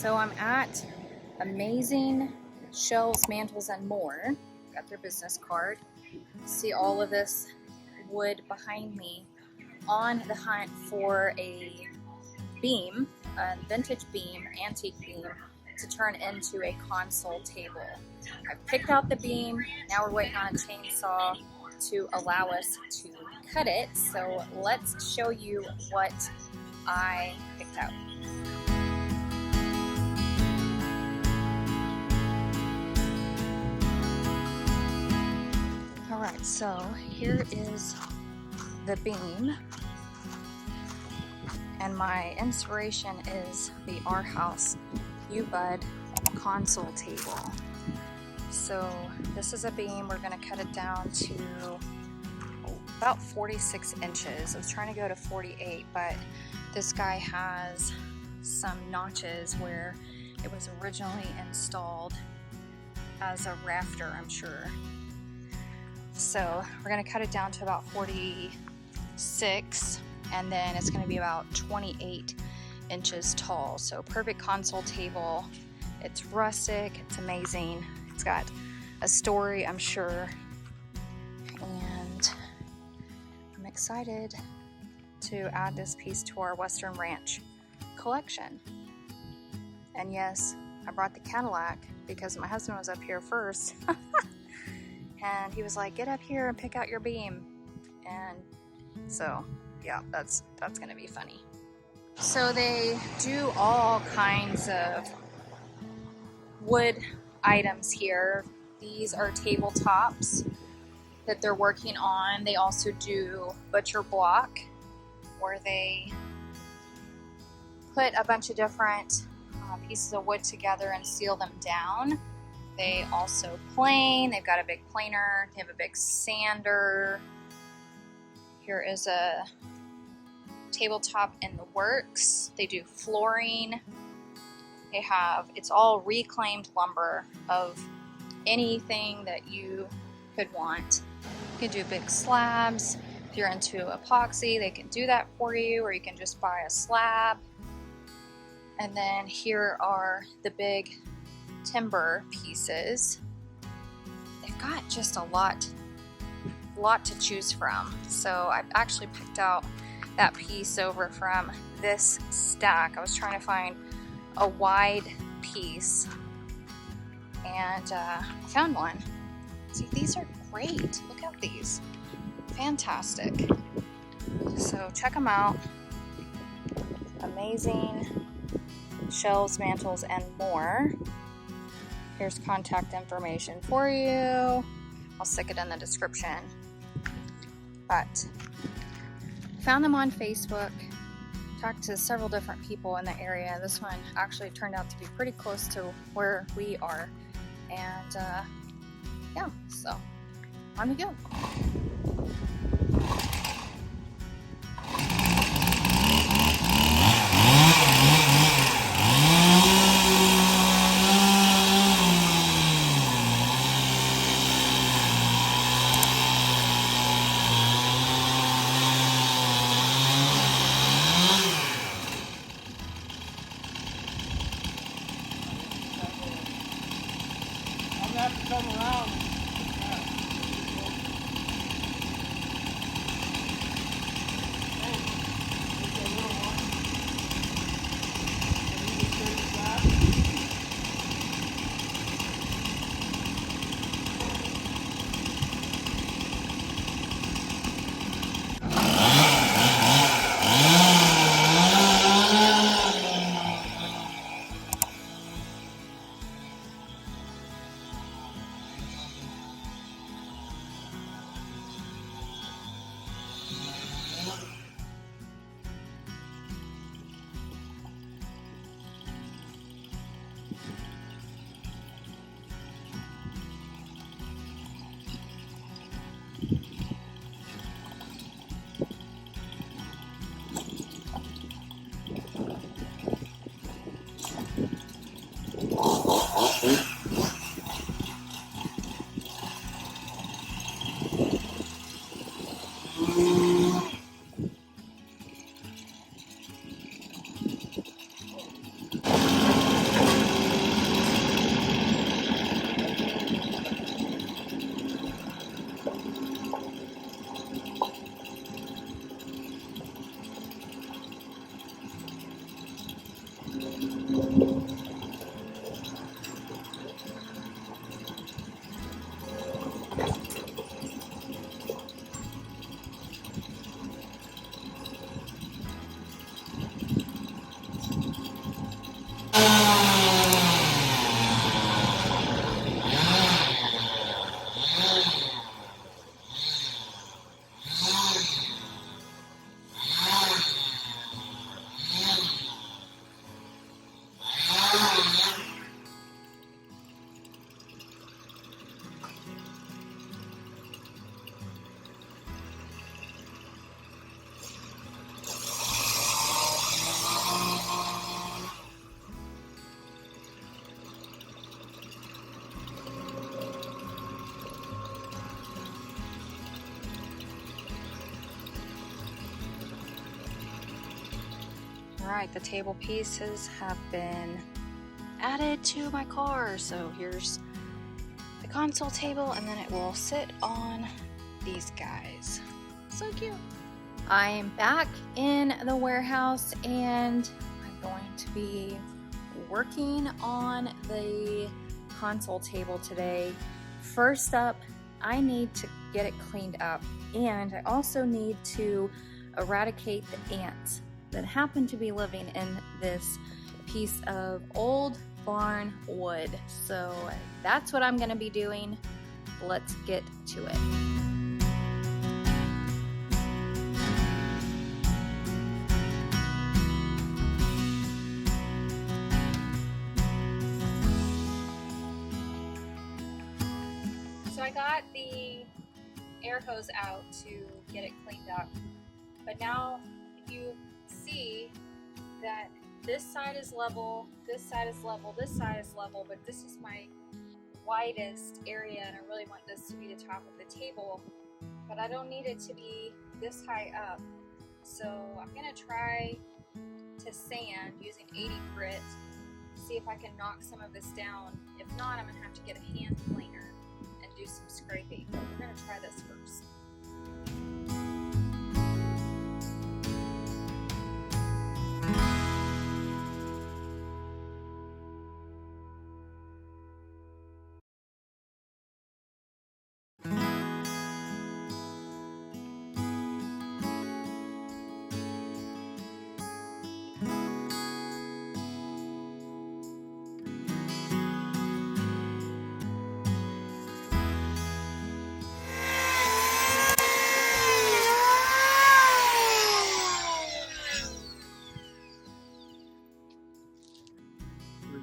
So I'm at Amazing Shelves, Mantles, and More. Got their business card. See all of this wood behind me. On the hunt for a beam, a vintage beam, antique beam, to turn into a console table. I've picked out the beam. Now we're waiting on a chainsaw to allow us to cut it. So let's show you what I picked out. Alright, so here is the beam, and my inspiration is the Arhaus Ubud Console table. So this is a beam. We're going to cut it down to about 46 inches. I was trying to go to 48, but this guy has some notches where it was originally installed as a rafter, I'm sure. So we're going to cut it down to about 46, and then it's going to be about 28 inches tall. So perfect console table. It's rustic, it's amazing. It's got a story, I'm sure, and I'm excited to add this piece to our Western Ranch collection. And yes, I brought the Cadillac because my husband was up here first. And he was like, get up here and pick out your beam. And so, yeah, that's gonna be funny. So they do all kinds of wood items here. These are tabletops that they're working on. They also do butcher block, where they put a bunch of different pieces of wood together and seal them down. They also plane. They've got a big planer. They have a big sander. Here is a tabletop in the works. They do flooring. They have, it's all reclaimed lumber of anything that you could want. You can do big slabs. If you're into epoxy, they can do that for you, or you can just buy a slab. And then here are the big timber pieces. They've got just a lot to choose from. So I've actually picked out that piece over from this stack. I was trying to find a wide piece, and found one. See, these are great. Look at these. Fantastic. So check them out. Amazing Shelves, Mantles, and More. Here's contact information for you. I'll stick it in the description. But found them on Facebook. Talked to several different people in the area. This one actually turned out to be pretty close to where we are. And yeah, so on we go. Have to come around. Alright, the table pieces have been added to my car. So here's the console table, and then it will sit on these guys. So cute. I am back in the warehouse, and I'm going to be working on the console table today. First up, I need to get it cleaned up, and I also need to eradicate the ants that happen to be living in this piece of old barn wood. So that's what I'm gonna be doing. Let's get to it. So I got the air hose out to get it cleaned up, but now if you see that this side is level, this side is level, this side is level, but this is my widest area, and I really want this to be the top of the table, but I don't need it to be this high up. So I'm gonna try to sand using 80 grit, see if I can knock some of this down. If not, I'm gonna have to get a hand planer and do some scraping, but we're gonna try this first.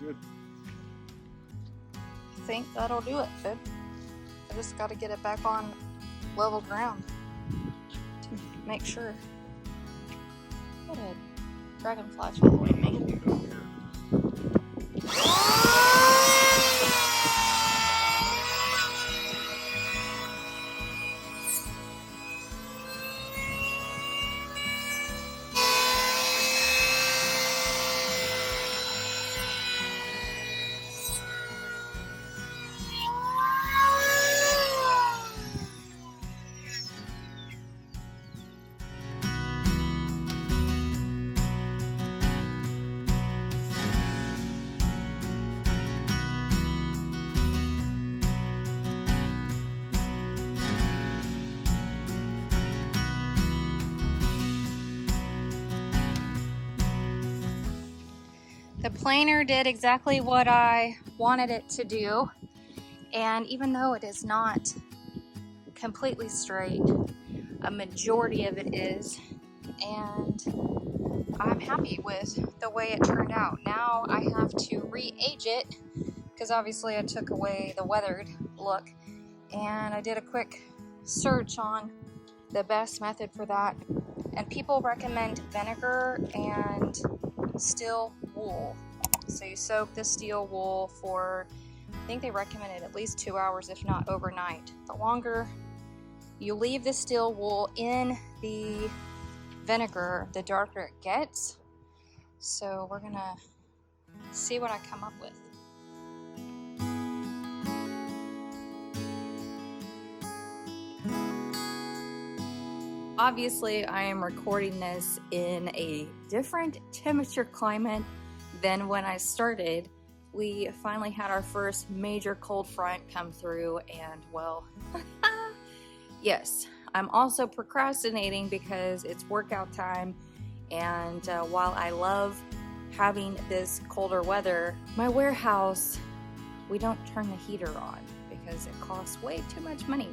Good. I think that'll do it, babe. I just got to get it back on level ground to make sure. What a dragonfly's following me. The planer did exactly what I wanted it to do, and even though it is not completely straight, a majority of it is, and I'm happy with the way it turned out. Now I have to re-age it, because obviously I took away the weathered look, and I did a quick search on the best method for that, and people recommend vinegar and steel wool. So you soak the steel wool for, I think they recommended at least 2 hours, if not overnight. The longer you leave the steel wool in the vinegar, the darker it gets. So we're gonna see what I come up with. Obviously, I am recording this in a different temperature climate then when I started, we finally had our first major cold front come through, and well, yes, I'm also procrastinating because it's workout time, and while I love having this colder weather, my warehouse, we don't turn the heater on because it costs way too much money.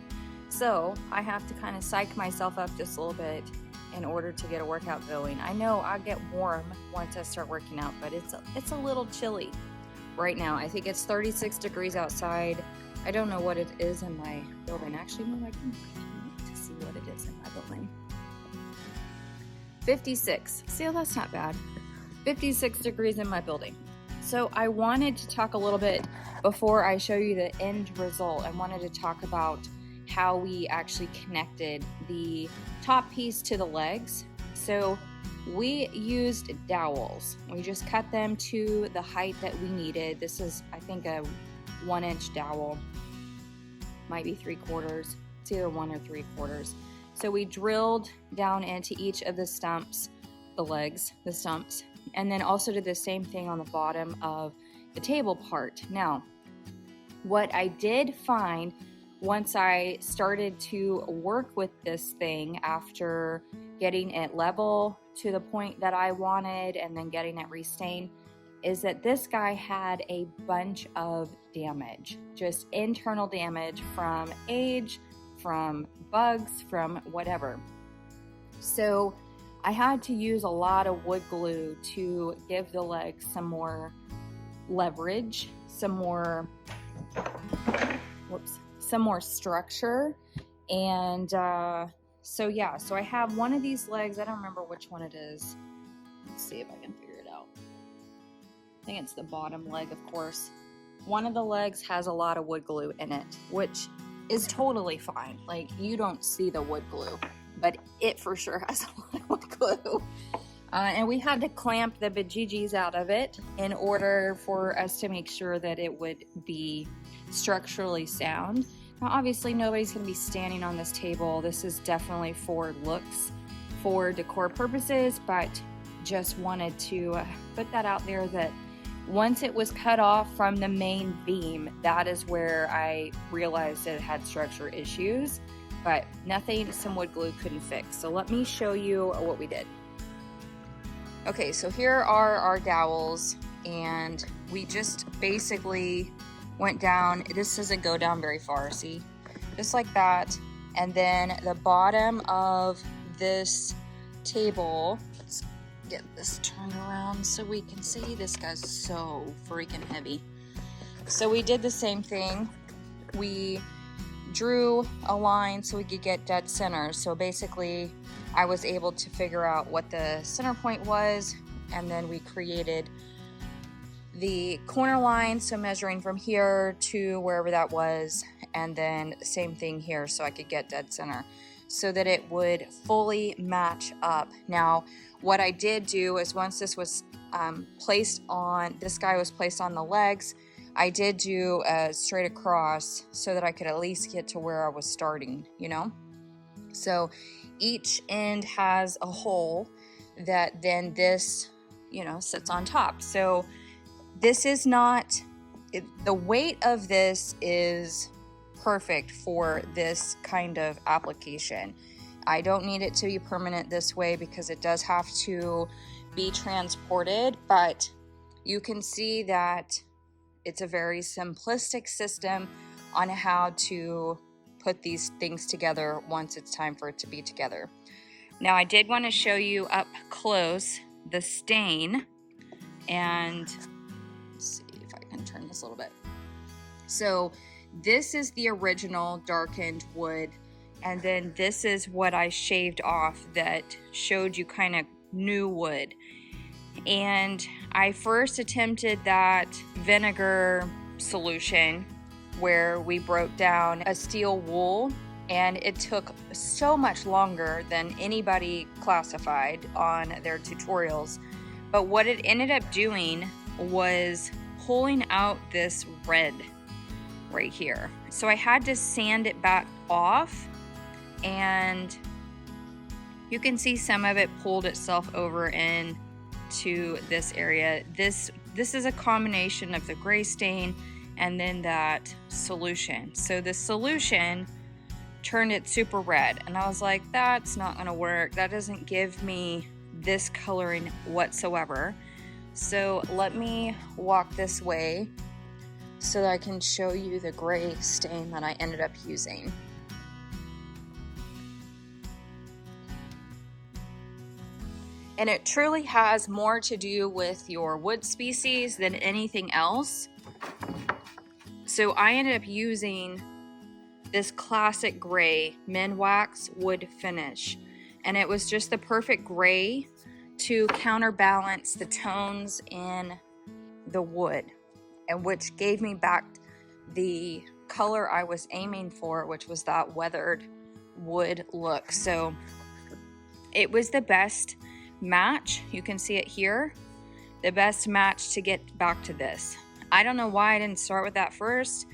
So I have to kind of psych myself up just a little bit in order to get a workout going. I know I'll get warm once I start working out, but it's a little chilly right now. I think it's 36 degrees outside. I don't know what it is in my building. Actually, no, I can look to see what it is in my building. 56. See, that's not bad. 56 degrees in my building. So I wanted to talk a little bit before I show you the end result. I wanted to talk about how we actually connected the top piece to the legs. So we used dowels. We just cut them to the height that we needed. This is, I think, a 1-inch dowel. Might be 3/4. It's either 1 or 3/4. So we drilled down into each of the stumps, the legs, the stumps, and then also did the same thing on the bottom of the table part. Now, what I did find once I started to work with this thing after getting it level to the point that I wanted and then getting it restained, is that this guy had a bunch of damage, just internal damage from age, from bugs, from whatever. So I had to use a lot of wood glue to give the legs some more leverage, some more structure. And so yeah, so I have one of these legs. I don't remember which one it is. Let's see if I can figure it out. I think it's the bottom leg, of course. One of the legs has a lot of wood glue in it, which is totally fine. Like, you don't see the wood glue, but it for sure has a lot of wood glue. And we had to clamp the bejeebies out of it in order for us to make sure that it would be structurally sound. Now, obviously, nobody's going to be standing on this table. This is definitely for looks, for decor purposes, but just wanted to put that out there that once it was cut off from the main beam, that is where I realized it had structure issues, but nothing some wood glue couldn't fix. So let me show you what we did. Okay, so here are our dowels, and we just basically went down. This doesn't go down very far, see? Just like that. And then the bottom of this table, let's get this turned around so we can see. This guy's so freaking heavy. So we did the same thing. We drew a line so we could get dead center. So basically, I was able to figure out what the center point was, and then we created the corner line, so measuring from here to wherever that was, and then the same thing here so I could get dead center so that it would fully match up. Now, what I did do is once this was this guy was placed on the legs, I did do a straight across so that I could at least get to where I was starting, you know? So each end has a hole that then this, sits on top. So this is not, the weight of this is perfect for this kind of application. I don't need it to be permanent this way because it does have to be transported, but you can see that it's a very simplistic system on how to put these things together once it's time for it to be together. Now, I did want to show you up close the stain, and let's see if I can turn this a little bit. So this is the original darkened wood, and then this is what I shaved off that showed you kind of new wood. And I first attempted that vinegar solution where we broke down a steel wool, and it took so much longer than anybody classified on their tutorials. But what it ended up doing was pulling out this red right here. So I had to sand it back off, and you can see some of it pulled itself over in to this area. This is a combination of the gray stain and then that solution. So the solution turned it super red, and I was like, that's not gonna work. That doesn't give me this coloring whatsoever. So let me walk this way so that I can show you the gray stain that I ended up using. And it truly has more to do with your wood species than anything else. So I ended up using this classic gray Minwax wood finish, and it was just the perfect gray to counterbalance the tones in the wood, and which gave me back the color I was aiming for, which was that weathered wood look. So it was the best match. You can see it here, the best match to get back to this. I don't know why I didn't start with that first,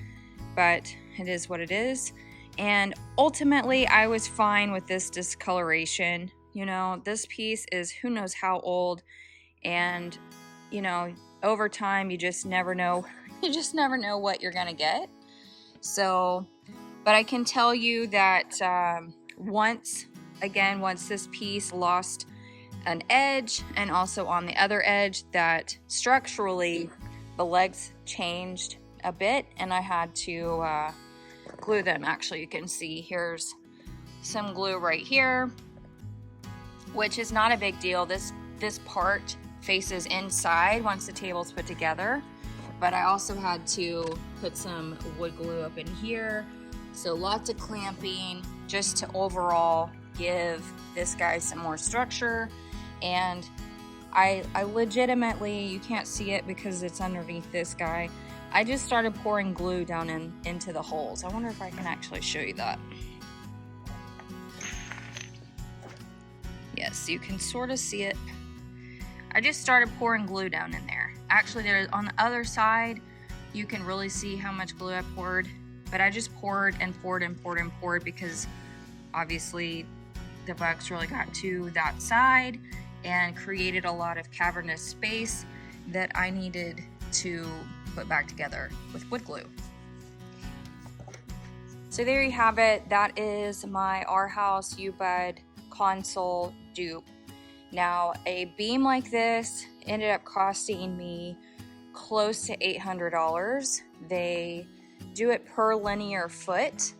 but it is what it is. And ultimately I was fine with this discoloration. You know, this piece is who knows how old, and you know, over time you just never know. You just never know what you're gonna get. So, but I can tell you that once this piece lost an edge, and also on the other edge, that structurally the legs changed a bit, and I had to glue them. Actually, you can see here's some glue right here, which is not a big deal. This part faces inside once the table's put together, but I also had to put some wood glue up in here. So lots of clamping just to overall give this guy some more structure. And I legitimately, you can't see it because it's underneath this guy, I just started pouring glue down into the holes. I wonder if I can actually show you that. Yes, you can sort of see it. I just started pouring glue down in there. Actually, there on the other side, you can really see how much glue I poured, but I just poured and poured and poured and poured because obviously the bugs really got to that side and created a lot of cavernous space that I needed to put back together with wood glue. So there you have it. That is my Arhaus Ubud Console dupe. Now, a beam like this ended up costing me close to $800. They do it per linear foot,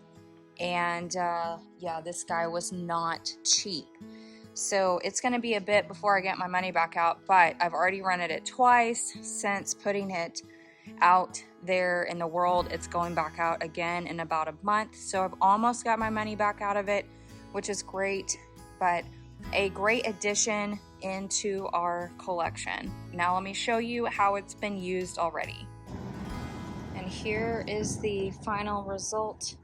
and yeah, this guy was not cheap. So it's going to be a bit before I get my money back out, but I've already rented it twice since putting it out there in the world. It's going back out again in about a month, so I've almost got my money back out of it, which is great, but a great addition into our collection. Now let me show you how it's been used already. And here is the final result.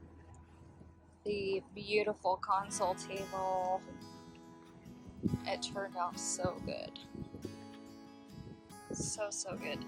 The beautiful console table. It turned out so good. So good.